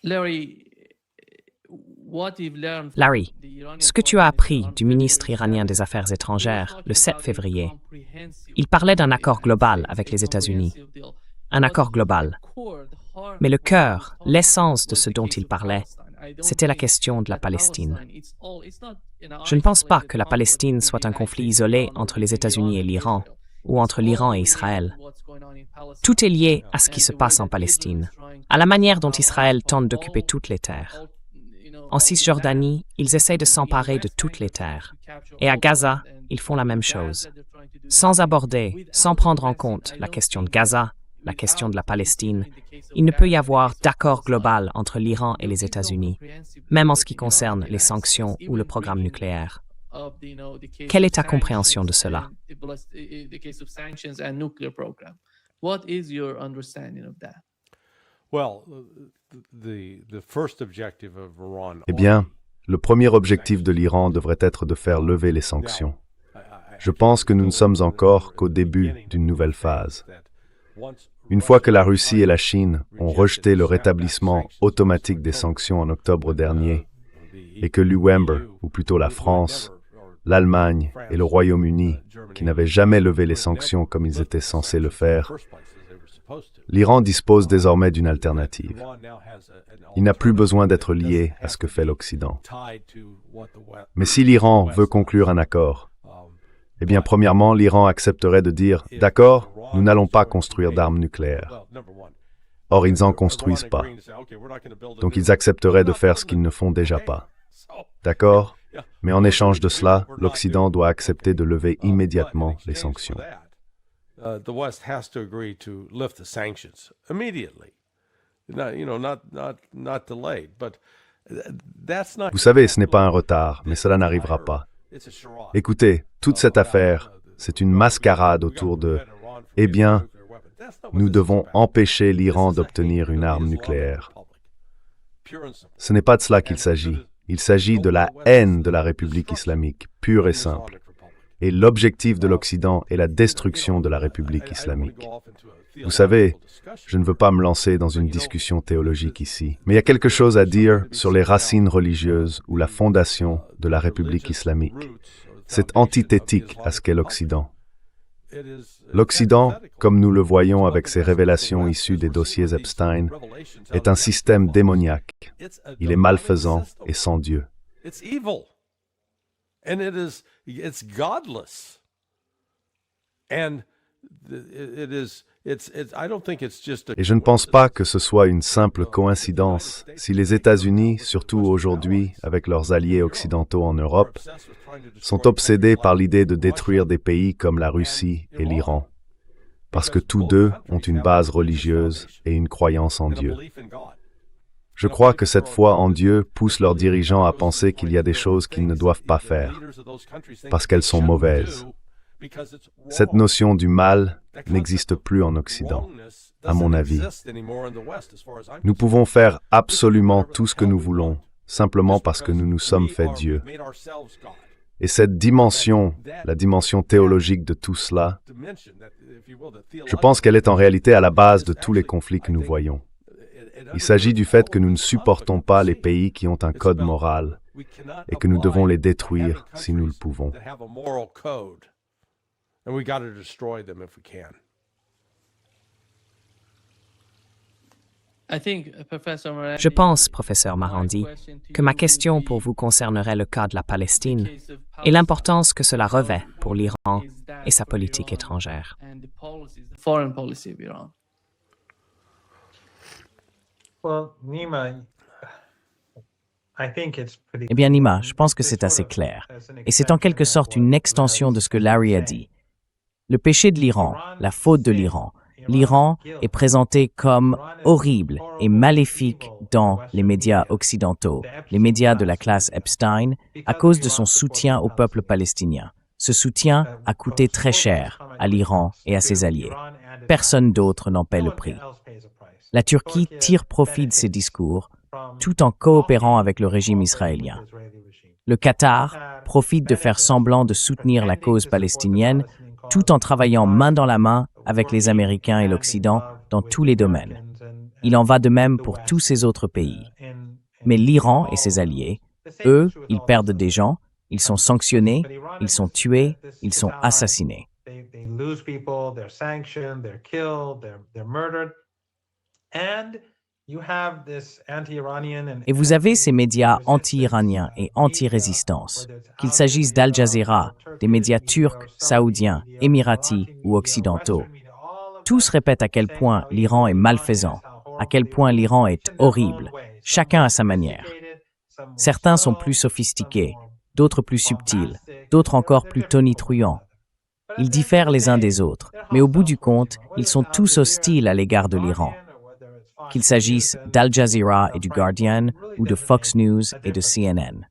Larry, ce que tu as appris du ministre iranien des Affaires étrangères le 7 février, il parlait d'un accord global avec les États-Unis. Un accord global. Mais le cœur, l'essence de ce dont il parlait, c'était la question de la Palestine. Je ne pense pas que la Palestine soit un conflit isolé entre les États-Unis et l'Iran, ou entre l'Iran et Israël. Tout est lié à ce qui se passe en Palestine, à la manière dont Israël tente d'occuper toutes les terres. En Cisjordanie, ils essayent de s'emparer de toutes les terres. Et à Gaza, ils font la même chose. Sans aborder, sans prendre en compte la question de Gaza, la question de la Palestine, il ne peut y avoir d'accord global entre l'Iran et les États-Unis, même en ce qui concerne les sanctions ou le programme nucléaire. Quelle est ta compréhension de cela? Eh bien, le premier objectif de l'Iran devrait être de faire lever les sanctions. Je pense que nous ne sommes encore qu'au début d'une nouvelle phase. Une fois que la Russie et la Chine ont rejeté le rétablissement automatique des sanctions en octobre dernier, et que l'UEMBR, ou plutôt la France, l'Allemagne et le Royaume-Uni, qui n'avaient jamais levé les sanctions comme ils étaient censés le faire, l'Iran dispose désormais d'une alternative. Il n'a plus besoin d'être lié à ce que fait l'Occident. Mais si l'Iran veut conclure un accord, eh bien, premièrement, l'Iran accepterait de dire « D'accord, nous n'allons pas construire d'armes nucléaires ». Or, ils n'en construisent pas. Donc, ils accepteraient de faire ce qu'ils ne font déjà pas. D'accord? Mais en échange de cela, l'Occident doit accepter de lever immédiatement les sanctions. Vous savez, ce n'est pas un retard, mais cela n'arrivera pas. Écoutez, toute cette affaire, c'est une mascarade autour de « Eh bien, nous devons empêcher l'Iran d'obtenir une arme nucléaire ». Ce n'est pas de cela qu'il s'agit. Il s'agit de la haine de la République islamique, pure et simple. Et l'objectif de l'Occident est la destruction de la République islamique. Vous savez, je ne veux pas me lancer dans une discussion théologique ici, mais il y a quelque chose à dire sur les racines religieuses ou la fondation de la République islamique. C'est antithétique à ce qu'est l'Occident. L'Occident, comme nous le voyons avec ses révélations issues des dossiers Epstein, est un système démoniaque. Il est malfaisant et sans Dieu. Et je ne pense pas que ce soit une simple coïncidence si les États-Unis, surtout aujourd'hui avec leurs alliés occidentaux en Europe, sont obsédés par l'idée de détruire des pays comme la Russie et l'Iran, parce que tous deux ont une base religieuse et une croyance en Dieu. Je crois que cette foi en Dieu pousse leurs dirigeants à penser qu'il y a des choses qu'ils ne doivent pas faire, parce qu'elles sont mauvaises. Cette notion du mal n'existe plus en Occident, à mon avis. Nous pouvons faire absolument tout ce que nous voulons, simplement parce que nous nous sommes fait Dieu. Et cette dimension, la dimension théologique de tout cela, je pense qu'elle est en réalité à la base de tous les conflits que nous voyons. Il s'agit du fait que nous ne supportons pas les pays qui ont un code moral et que nous devons les détruire si nous le pouvons. Je pense, professeur Marandi, que ma question pour vous concernerait le cas de la Palestine et l'importance que cela revêt pour l'Iran et sa politique étrangère. Eh bien, Nima, je pense que c'est assez clair. Et c'est en quelque sorte une extension de ce que Larry a dit. Le péché de l'Iran, la faute de l'Iran, l'Iran est présenté comme horrible et maléfique dans les médias occidentaux, les médias de la classe Epstein, à cause de son soutien au peuple palestinien. Ce soutien a coûté très cher à l'Iran et à ses alliés. Personne d'autre n'en paie le prix. La Turquie tire profit de ces discours tout en coopérant avec le régime israélien. Le Qatar profite de faire semblant de soutenir la cause palestinienne tout en travaillant main dans la main avec les Américains et l'Occident dans tous les domaines. Il en va de même pour tous ces autres pays. Mais l'Iran et ses alliés, eux, ils perdent des gens, ils sont sanctionnés, ils sont tués, ils sont assassinés. Et vous avez ces médias anti-iraniens et anti-résistance, qu'il s'agisse d'Al Jazeera, des médias turcs, saoudiens, émiratis ou occidentaux. Tous répètent à quel point l'Iran est malfaisant, à quel point l'Iran est horrible, chacun à sa manière. Certains sont plus sophistiqués, d'autres plus subtils, d'autres encore plus tonitruants. Ils diffèrent les uns des autres, mais au bout du compte, ils sont tous hostiles à l'égard de l'Iran. Qu'il s'agisse d'Al Jazeera et du Guardian, ou de Fox News et de CNN.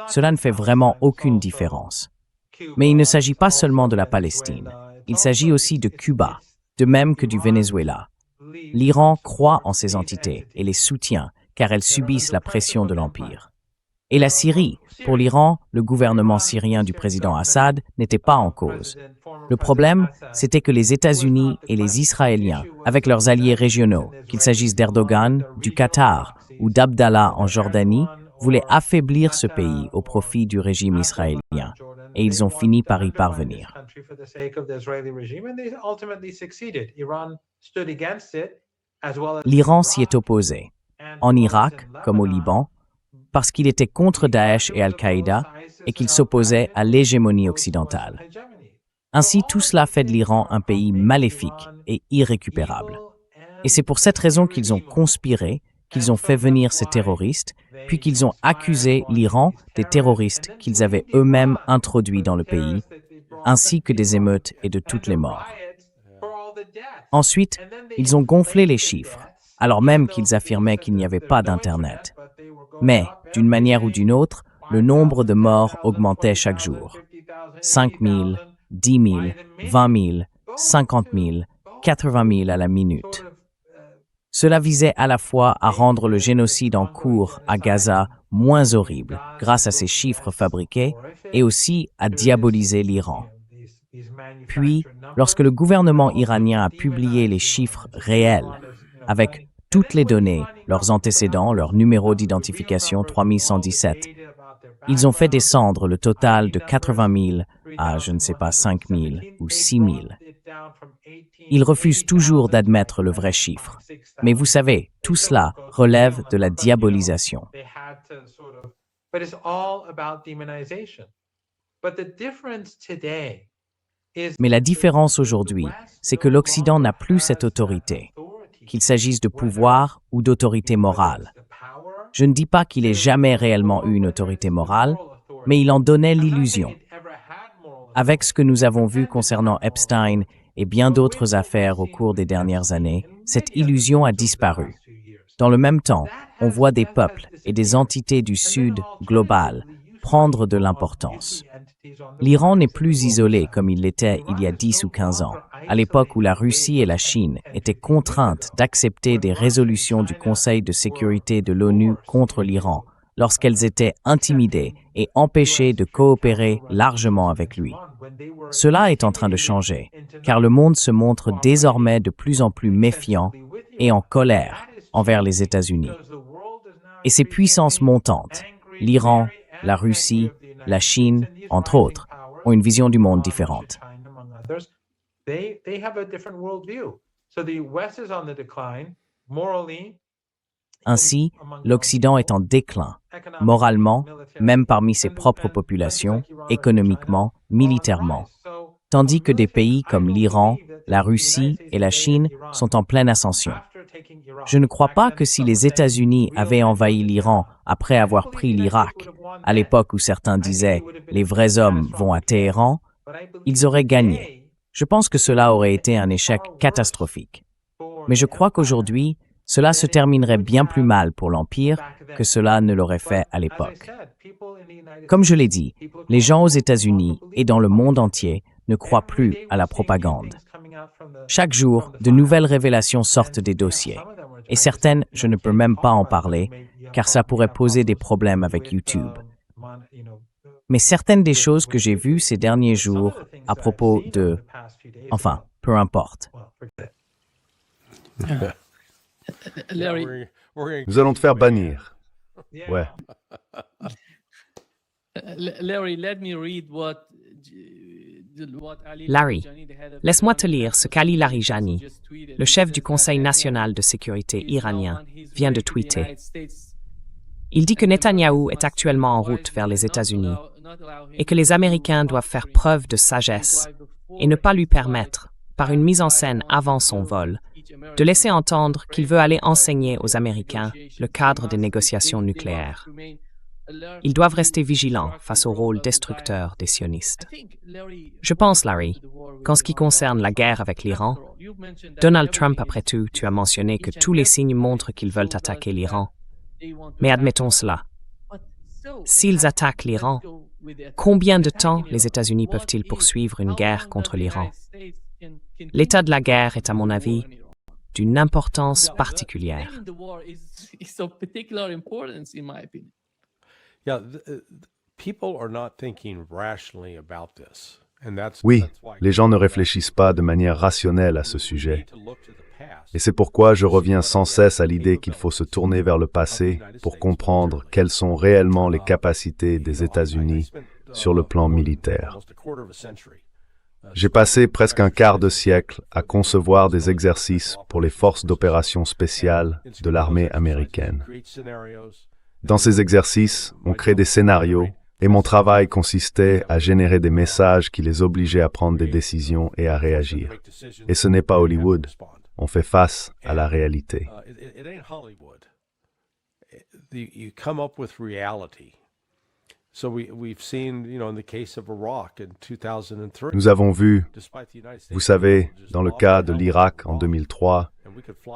Cela ne fait vraiment aucune différence. Mais il ne s'agit pas seulement de la Palestine, il s'agit aussi de Cuba, de même que du Venezuela. L'Iran croit en ces entités et les soutient, car elles subissent la pression de l'Empire. Et la Syrie, pour l'Iran, le gouvernement syrien du président Assad n'était pas en cause. Le problème, c'était que les États-Unis et les Israéliens, avec leurs alliés régionaux, qu'il s'agisse d'Erdogan, du Qatar ou d'Abdallah en Jordanie, voulaient affaiblir ce pays au profit du régime israélien. Et ils ont fini par y parvenir. L'Iran s'y est opposé, en Irak comme au Liban, parce qu'il était contre Daesh et Al-Qaïda et qu'il s'opposait à l'hégémonie occidentale. Ainsi, tout cela fait de l'Iran un pays maléfique et irrécupérable. Et c'est pour cette raison qu'ils ont conspiré, qu'ils ont fait venir ces terroristes, puis qu'ils ont accusé l'Iran des terroristes qu'ils avaient eux-mêmes introduits dans le pays, ainsi que des émeutes et de toutes les morts. Ensuite, ils ont gonflé les chiffres, alors même qu'ils affirmaient qu'il n'y avait pas d'Internet. Mais, d'une manière ou d'une autre, le nombre de morts augmentait chaque jour. 5 000, 10 000, 20 000, 50 000, 80 000 à la minute. Cela visait à la fois à rendre le génocide en cours à Gaza moins horrible grâce à ces chiffres fabriqués et aussi à diaboliser l'Iran. Puis, lorsque le gouvernement iranien a publié les chiffres réels, avec toutes les données, leurs antécédents, leur numéro d'identification 3117, ils ont fait descendre le total de 80 000 à, je ne sais pas, 5 000 ou 6 000. Ils refusent toujours d'admettre le vrai chiffre. Mais vous savez, tout cela relève de la diabolisation. Mais la différence aujourd'hui, c'est que l'Occident n'a plus cette autorité, qu'il s'agisse de pouvoir ou d'autorité morale. Je ne dis pas qu'il ait jamais réellement eu une autorité morale, mais il en donnait l'illusion. Avec ce que nous avons vu concernant Epstein et bien d'autres affaires au cours des dernières années, cette illusion a disparu. Dans le même temps, on voit des peuples et des entités du Sud global prendre de l'importance. L'Iran n'est plus isolé comme il l'était il y a 10 ou 15 ans, à l'époque où la Russie et la Chine étaient contraintes d'accepter des résolutions du Conseil de sécurité de l'ONU contre l'Iran, lorsqu'elles étaient intimidées et empêchées de coopérer largement avec lui. Cela est en train de changer, car le monde se montre désormais de plus en plus méfiant et en colère envers les États-Unis. Et ces puissances montantes, l'Iran, la Russie, la Chine, entre autres, ont une vision du monde différente. Ainsi, l'Occident est en déclin, moralement, même parmi ses propres populations, économiquement, militairement, tandis que des pays comme l'Iran, la Russie et la Chine sont en pleine ascension. Je ne crois pas que si les États-Unis avaient envahi l'Iran après avoir pris l'Irak, à l'époque où certains disaient « les vrais hommes vont à Téhéran », ils auraient gagné. Je pense que cela aurait été un échec catastrophique. Mais je crois qu'aujourd'hui, cela se terminerait bien plus mal pour l'Empire que cela ne l'aurait fait à l'époque. Comme je l'ai dit, les gens aux États-Unis et dans le monde entier ne croient plus à la propagande. Chaque jour, de nouvelles révélations sortent des dossiers. Et certaines, je ne peux même pas en parler, car ça pourrait poser des problèmes avec YouTube. Mais certaines des choses que j'ai vues ces derniers jours à propos de... Enfin, peu importe. Larry, Nous allons te faire bannir. Ouais. Larry, let me read what Ali Larry, Larijani, the head of laisse-moi te Iran, lire ce qu'Ali Larijani, just tweeted. le chef He du says Conseil that national de sécurité Netanyahu is iranien, now on his vient way de to the tweeter. United States. Il dit que Netanyahou est actuellement en route vers les États-Unis et que les Américains doivent faire preuve de sagesse et ne pas lui permettre, par une mise en scène avant son vol, de laisser entendre qu'il veut aller enseigner aux Américains le cadre des négociations nucléaires. Ils doivent rester vigilants face au rôle destructeur des sionistes. Je pense, Larry, qu'en ce qui concerne la guerre avec l'Iran, Donald Trump, après tout, tu as mentionné que tous les signes montrent qu'ils veulent attaquer l'Iran. Mais admettons cela. S'ils attaquent l'Iran, combien de temps les États-Unis peuvent-ils poursuivre une guerre contre l'Iran? L'état de la guerre est, à mon avis, d'une importance particulière. Oui, les gens ne réfléchissent pas de manière rationnelle à ce sujet. Et c'est pourquoi je reviens sans cesse à l'idée qu'il faut se tourner vers le passé pour comprendre quelles sont réellement les capacités des États-Unis sur le plan militaire. J'ai passé presque un quart de siècle à concevoir des exercices pour les forces d'opération spéciales de l'armée américaine. Dans ces exercices, on crée des scénarios et mon travail consistait à générer des messages qui les obligeaient à prendre des décisions et à réagir. Et ce n'est pas Hollywood. On fait face à la réalité. Nous avons vu, vous savez, dans le cas de l'Irak en 2003,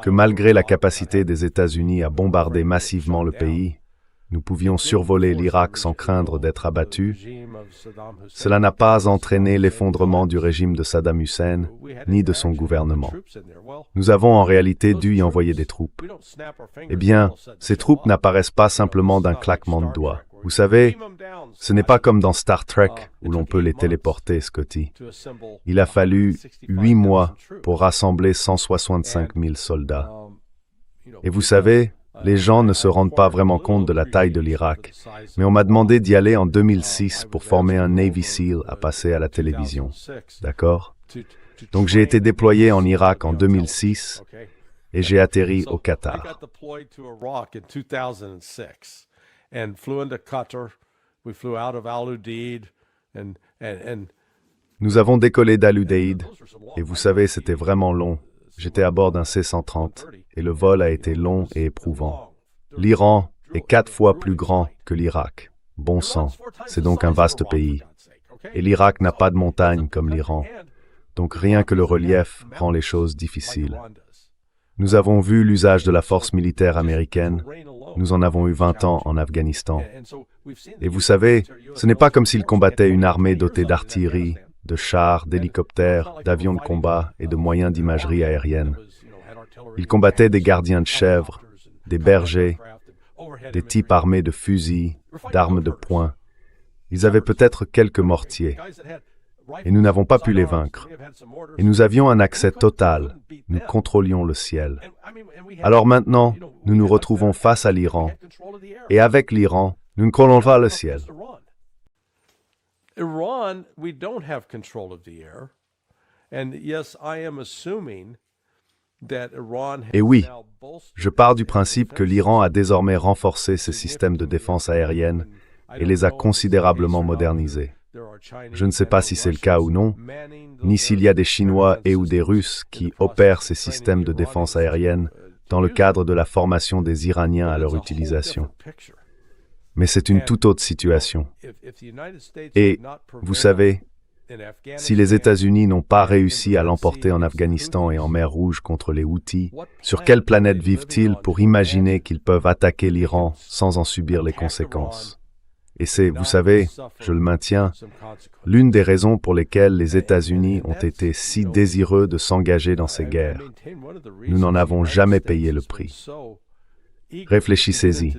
que malgré la capacité des États-Unis à bombarder massivement le pays, nous pouvions survoler l'Irak sans craindre d'être abattus. Cela n'a pas entraîné l'effondrement du régime de Saddam Hussein, ni de son gouvernement. Nous avons en réalité dû y envoyer des troupes. Eh bien, ces troupes n'apparaissent pas simplement d'un claquement de doigts. Vous savez, ce n'est pas comme dans Star Trek, où l'on peut les téléporter, Scotty. Il a fallu 8 mois pour rassembler 165 000 soldats. Et vous savez, les gens ne se rendent pas vraiment compte de la taille de l'Irak, mais on m'a demandé d'y aller en 2006 pour former un Navy SEAL à passer à la télévision. D'accord? Donc j'ai été déployé en Irak en 2006 et j'ai atterri au Qatar. Nous avons décollé d'Al-Udeid et vous savez, c'était vraiment long. J'étais à bord d'un C-130 et le vol a été long et éprouvant. L'Iran est 4 fois plus grand que l'Irak. Bon sang, c'est donc un vaste pays. Et l'Irak n'a pas de montagnes comme l'Iran. Donc rien que le relief rend les choses difficiles. Nous avons vu l'usage de la force militaire américaine. Nous en avons eu 20 ans en Afghanistan. Et vous savez, ce n'est pas comme s'ils combattaient une armée dotée d'artillerie, de chars, d'hélicoptères, d'avions de combat et de moyens d'imagerie aérienne. Ils combattaient des gardiens de chèvres, des bergers, des types armés de fusils, d'armes de poing. Ils avaient peut-être quelques mortiers. Et nous n'avons pas pu les vaincre. Et nous avions un accès total. Nous contrôlions le ciel. Alors maintenant, nous nous retrouvons face à l'Iran. Et avec l'Iran, nous ne contrôlons pas le ciel. Iran, we don't have control of the air. And yes, I am assuming that Iran has Et oui, now bolstered je pars du principe que l'Iran a désormais renforcé ses systèmes de défense aérienne et les a considérablement modernisés. Je ne sais pas si c'est le cas ou non, ni s'il y a des Chinois et ou des Russes qui opèrent ces systèmes de défense aérienne dans le cadre de la formation des Iraniens à leur utilisation. Mais c'est une toute autre situation. Et, vous savez, si les États-Unis n'ont pas réussi à l'emporter en Afghanistan et en mer Rouge contre les Houthis, sur quelle planète vivent-ils pour imaginer qu'ils peuvent attaquer l'Iran sans en subir les conséquences? Et c'est, vous savez, je le maintiens, l'une des raisons pour lesquelles les États-Unis ont été si désireux de s'engager dans ces guerres. Nous n'en avons jamais payé le prix. Réfléchissez-y.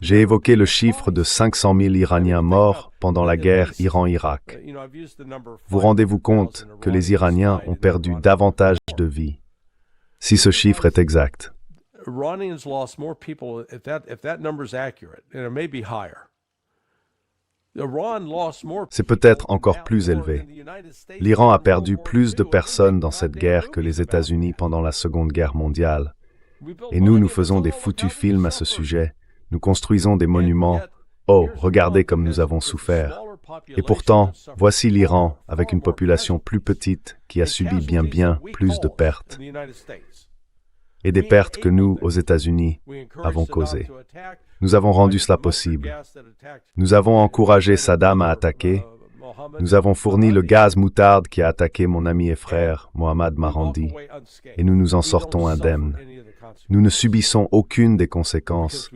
J'ai évoqué le chiffre de 500 000 Iraniens morts pendant la guerre Iran-Irak. Vous rendez-vous compte que les Iraniens ont perdu davantage de vies? Si ce chiffre est exact. Iranians lost more people, if that number is accurate, and it may be higher. Iran lost more C'est peut-être encore plus élevé. L'Iran a perdu plus de personnes dans cette guerre que les États-Unis pendant la Seconde Guerre mondiale. Et nous faisons des foutus films à ce sujet. Nous construisons des monuments. Oh, regardez comme nous avons souffert. Et pourtant, voici l'Iran, avec une population plus petite, qui a subi bien plus de pertes. Et des pertes que nous, aux États-Unis, avons causées. Nous avons rendu cela possible. Nous avons encouragé Saddam à attaquer. Nous avons fourni le gaz moutarde qui a attaqué mon ami et frère, Mohammad Marandi. Et nous nous en sortons indemnes. Nous ne subissons aucune des conséquences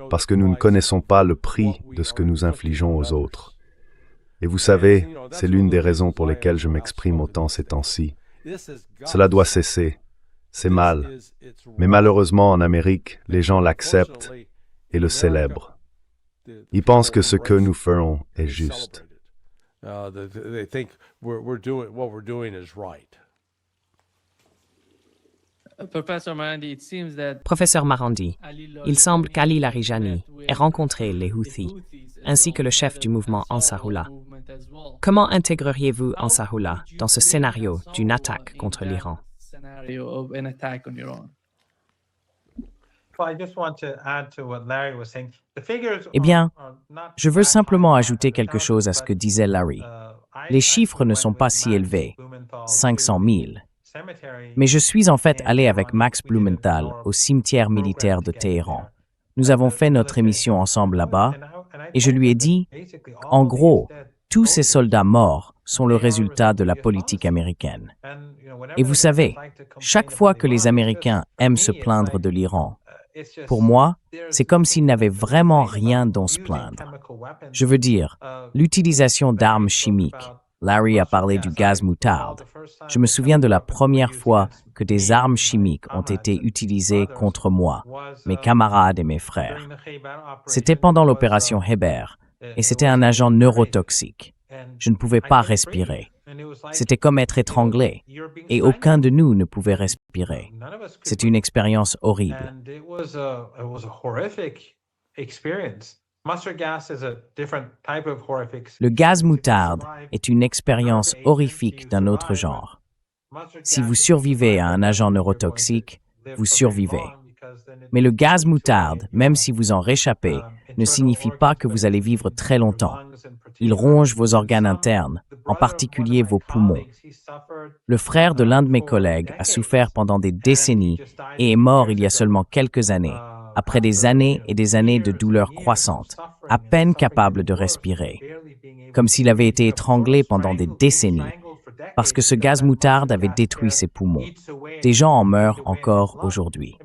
parce que nous ne connaissons pas le prix de ce que nous infligeons aux autres. Et vous savez, c'est l'une des raisons pour lesquelles je m'exprime autant ces temps-ci. Cela doit cesser. C'est mal. Mais malheureusement, en Amérique, les gens l'acceptent et le célèbrent. Ils pensent que ce que nous ferons est juste. They think what we're doing is right. Professeur Marandi, il semble qu'Ali Larijani ait rencontré les Houthis, ainsi que le chef du mouvement Ansarullah. Comment intégreriez-vous Ansarullah dans ce scénario d'une attaque contre l'Iran? Eh bien, je veux simplement ajouter quelque chose à ce que disait Larry. Les chiffres ne sont pas si élevés, 500 000. Mais je suis en fait allé avec Max Blumenthal au cimetière militaire de Téhéran. Nous avons fait notre émission ensemble là-bas et je lui ai dit, en gros, tous ces soldats morts sont le résultat de la politique américaine. Et vous savez, chaque fois que les Américains aiment se plaindre de l'Iran, pour moi, c'est comme s'ils n'avaient vraiment rien dont se plaindre. Je veux dire, l'utilisation d'armes chimiques. Larry a parlé du gaz moutarde. Je me souviens de la première fois que des armes chimiques ont été utilisées contre moi, mes camarades et mes frères. C'était pendant l'opération Heber, et c'était un agent neurotoxique. Je ne pouvais pas respirer. C'était comme être étranglé, et aucun de nous ne pouvait respirer. C'est une expérience horrible. Le gaz moutarde est une expérience horrifique d'un autre genre. Si vous survivez à un agent neurotoxique, vous survivez. Mais le gaz moutarde, même si vous en réchappez, ne signifie pas que vous allez vivre très longtemps. Il ronge vos organes internes, en particulier vos poumons. Le frère de l'un de mes collègues a souffert pendant des décennies et est mort il y a seulement quelques années, après des années et des années de douleurs croissantes, à peine capable de respirer, comme s'il avait été étranglé pendant des décennies, parce que ce gaz moutarde avait détruit ses poumons. Des gens en meurent encore aujourd'hui.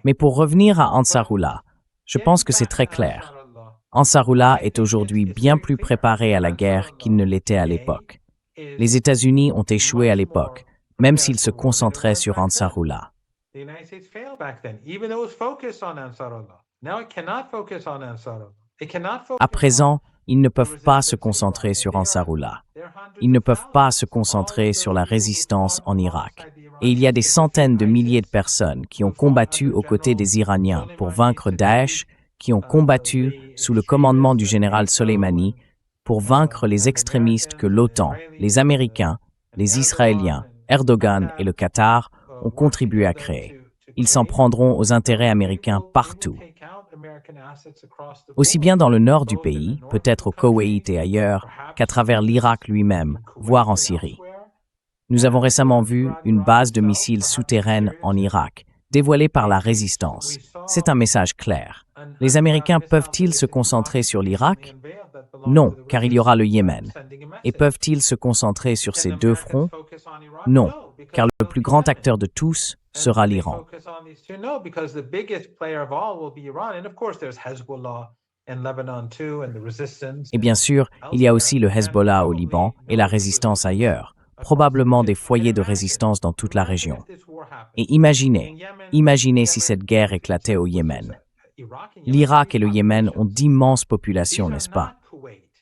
Mais pour revenir à Ansarullah, je pense que c'est très clair. Ansarullah est aujourd'hui bien plus préparé à la guerre qu'il ne l'était à l'époque. Les États-Unis ont échoué à l'époque, même s'ils se concentraient sur Ansarullah. À présent, ils ne peuvent pas se concentrer sur Ansarullah. Ils ne peuvent pas se concentrer sur la résistance en Irak. Et il y a des centaines de milliers de personnes qui ont combattu aux côtés des Iraniens pour vaincre Daesh, qui ont combattu sous le commandement du général Soleimani pour vaincre les extrémistes que l'OTAN, les Américains, les Israéliens, Erdogan et le Qatar ont contribué à créer. Ils s'en prendront aux intérêts américains partout. Aussi bien dans le nord du pays, peut-être au Koweït et ailleurs, qu'à travers l'Irak lui-même, voire en Syrie. Nous avons récemment vu une base de missiles souterraine en Irak, dévoilée par la résistance. C'est un message clair. Les Américains peuvent-ils se concentrer sur l'Irak? Non, car il y aura le Yémen. Et peuvent-ils se concentrer sur ces deux fronts? Non, car le plus grand acteur de tous sera l'Iran. Et bien sûr, il y a aussi le Hezbollah au Liban et la résistance ailleurs, probablement des foyers de résistance dans toute la région. Et imaginez si cette guerre éclatait au Yémen. L'Irak et le Yémen ont d'immenses populations, n'est-ce pas?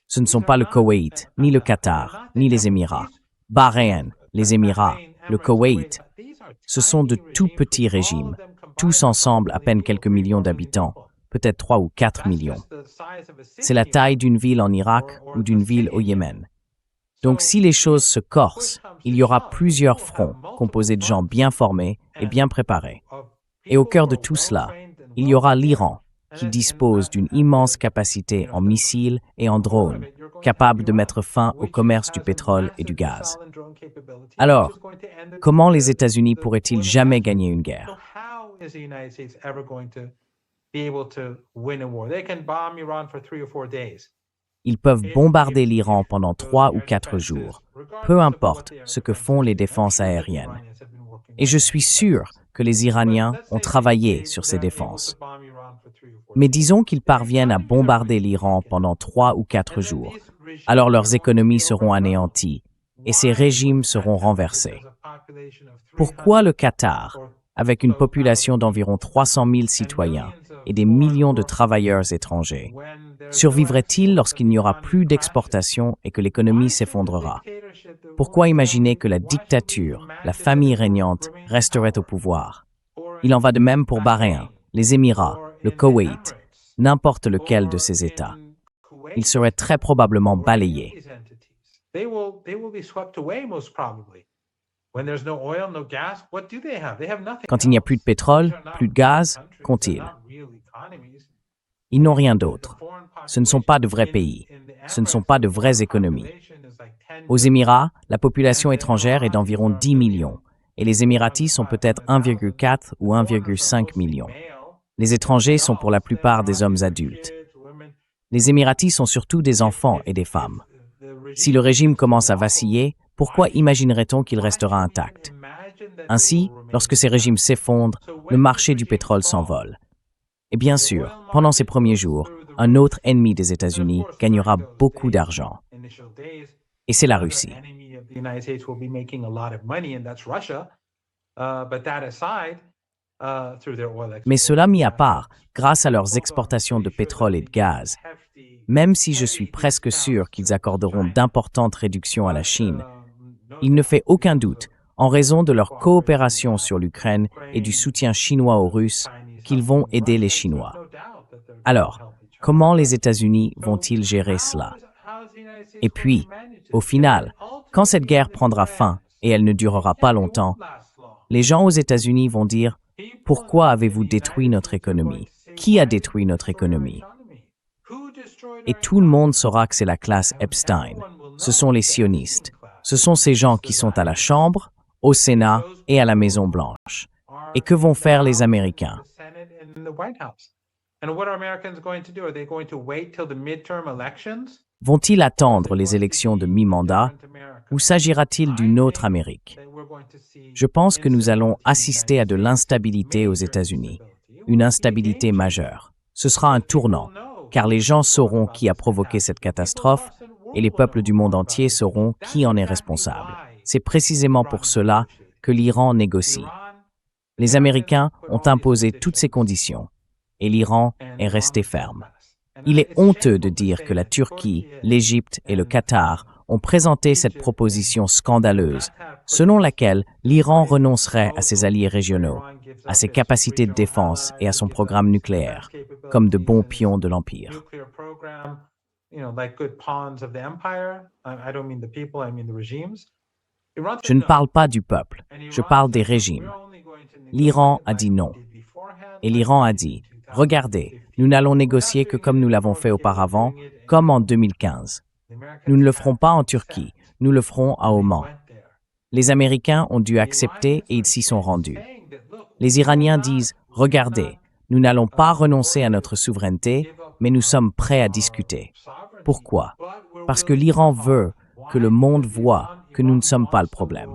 Ce ne sont pas le Koweït, ni le Qatar, ni les Émirats. Bahreïn, les Émirats, le Koweït, ce sont de tout petits régimes. tous ensemble à peine quelques millions d'habitants, peut-être 3 ou 4 millions. C'est la taille d'une ville en Irak ou d'une ville au Yémen. Donc si les choses se corsent, il y aura plusieurs fronts composés de gens bien formés et bien préparés. Et au cœur de tout cela, il y aura l'Iran, qui dispose d'une immense capacité en missiles et en drones, capable de mettre fin au commerce du pétrole et du gaz. Alors, comment les États-Unis pourraient-ils jamais gagner une guerre? Ils peuvent bombarder l'Iran pendant 3 ou 4 jours, peu importe ce que font les défenses aériennes. Et je suis sûr que les Iraniens ont travaillé sur ces défenses. Mais disons qu'ils parviennent à bombarder l'Iran pendant 3 ou 4 jours. Alors leurs économies seront anéanties et ces régimes seront renversés. Pourquoi le Qatar, avec une population d'environ 300 000 citoyens et des millions de travailleurs étrangers, survivrait-il lorsqu'il n'y aura plus d'exportation et que l'économie s'effondrera? Pourquoi imaginer que la dictature, la famille régnante, resterait au pouvoir? Il en va de même pour Bahreïn, les Émirats, le Koweït, n'importe lequel de ces États. Ils seraient très probablement balayés. Quand il n'y a plus de pétrole, plus de gaz, qu'ont-ils? Ils n'ont rien d'autre. Ce ne sont pas de vrais pays. Ce ne sont pas de vraies économies. Aux Émirats, la population étrangère est d'environ 10 millions et les Émiratis sont peut-être 1,4 ou 1,5 millions. Les étrangers sont pour la plupart des hommes adultes. Les Émiratis sont surtout des enfants et des femmes. Si le régime commence à vaciller, pourquoi imaginerait-on qu'il restera intact? Ainsi, lorsque ces régimes s'effondrent, le marché du pétrole s'envole. Et bien sûr, pendant ces premiers jours, un autre ennemi des États-Unis gagnera beaucoup d'argent. Et c'est la Russie. Mais cela mis à part, grâce à leurs exportations de pétrole et de gaz, même si je suis presque sûr qu'ils accorderont d'importantes réductions à la Chine, il ne fait aucun doute, en raison de leur coopération sur l'Ukraine et du soutien chinois aux Russes, qu'ils vont aider les Chinois. Alors, comment les États-Unis vont-ils gérer cela? Et puis, au final, quand cette guerre prendra fin, et elle ne durera pas longtemps, les gens aux États-Unis vont dire « Pourquoi avez-vous détruit notre économie? Qui a détruit notre économie ?» Et tout le monde saura que c'est la classe Epstein. Ce sont les sionistes. Ce sont ces gens qui sont à la Chambre, au Sénat et à la Maison-Blanche. Et que vont faire les Américains? Vont-ils attendre les élections de mi-mandat ou s'agira-t-il d'une autre Amérique? Je pense que nous allons assister à de l'instabilité aux États-Unis, une instabilité majeure. Ce sera un tournant, car les gens sauront qui a provoqué cette catastrophe et les peuples du monde entier sauront qui en est responsable. C'est précisément pour cela que l'Iran négocie. Les Américains ont imposé toutes ces conditions et l'Iran est resté ferme. Il est honteux de dire que la Turquie, l'Égypte et le Qatar ont présenté cette proposition scandaleuse, selon laquelle l'Iran renoncerait à ses alliés régionaux, à ses capacités de défense et à son programme nucléaire, comme de bons pions de l'Empire. Je ne parle pas du peuple, je parle des régimes. L'Iran a dit non. Et l'Iran a dit, regardez, nous n'allons négocier que comme nous l'avons fait auparavant, comme en 2015. Nous ne le ferons pas en Turquie, nous le ferons à Oman. Les Américains ont dû accepter et ils s'y sont rendus. Les Iraniens disent, regardez, nous n'allons pas renoncer à notre souveraineté, mais nous sommes prêts à discuter. Pourquoi? Parce que l'Iran veut que le monde voie que nous ne sommes pas le problème.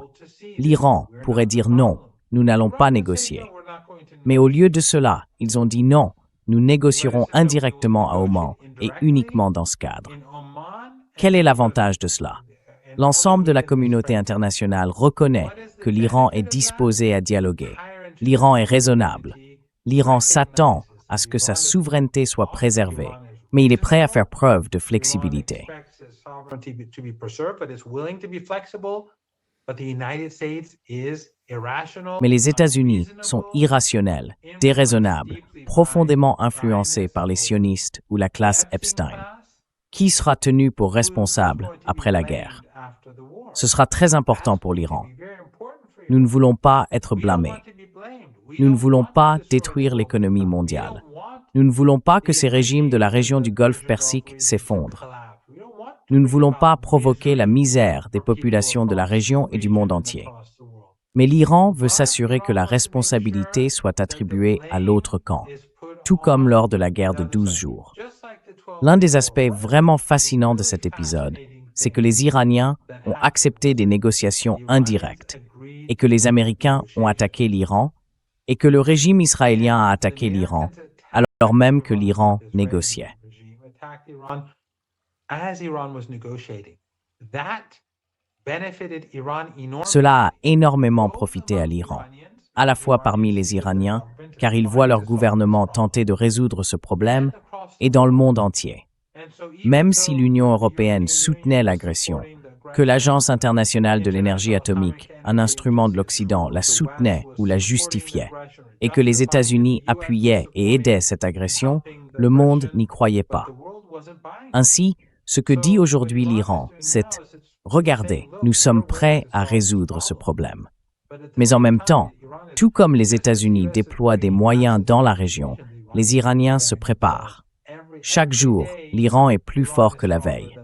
L'Iran pourrait dire non, nous n'allons pas négocier. Mais au lieu de cela, ils ont dit non, nous négocierons indirectement à Oman et uniquement dans ce cadre. Quel est l'avantage de cela? L'ensemble de la communauté internationale reconnaît que l'Iran est disposé à dialoguer. L'Iran est raisonnable. L'Iran s'attend à ce que sa souveraineté soit préservée, mais il est prêt à faire preuve de flexibilité. Mais les États-Unis sont irrationnels, déraisonnables, profondément influencés par les sionistes ou la classe Epstein. Qui sera tenu pour responsable après la guerre? Ce sera très important pour l'Iran. Nous ne voulons pas être blâmés. Nous ne voulons pas détruire l'économie mondiale. Nous ne voulons pas que ces régimes de la région du Golfe Persique s'effondrent. Nous ne voulons pas provoquer la misère des populations de la région et du monde entier. Mais l'Iran veut s'assurer que la responsabilité soit attribuée à l'autre camp, tout comme lors de la guerre de 12 jours. L'un des aspects vraiment fascinants de cet épisode, c'est que les Iraniens ont accepté des négociations indirectes, et que les Américains ont attaqué l'Iran, et que le régime israélien a attaqué l'Iran, alors même que l'Iran négociait. Cela a énormément profité à l'Iran, à la fois parmi les Iraniens, car ils voient leur gouvernement tenter de résoudre ce problème, et dans le monde entier. Même si l'Union européenne soutenait l'agression, que l'Agence internationale de l'énergie atomique, un instrument de l'Occident, la soutenait ou la justifiait, et que les États-Unis appuyaient et aidaient cette agression, le monde n'y croyait pas. Ainsi, ce que dit aujourd'hui l'Iran, c'est « Regardez, nous sommes prêts à résoudre ce problème ». Mais en même temps, tout comme les États-Unis déploient des moyens dans la région, les Iraniens se préparent. Chaque jour, l'Iran est plus fort que la veille.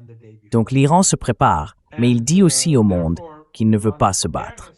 Donc l'Iran se prépare, mais il dit aussi au monde qu'il ne veut pas se battre.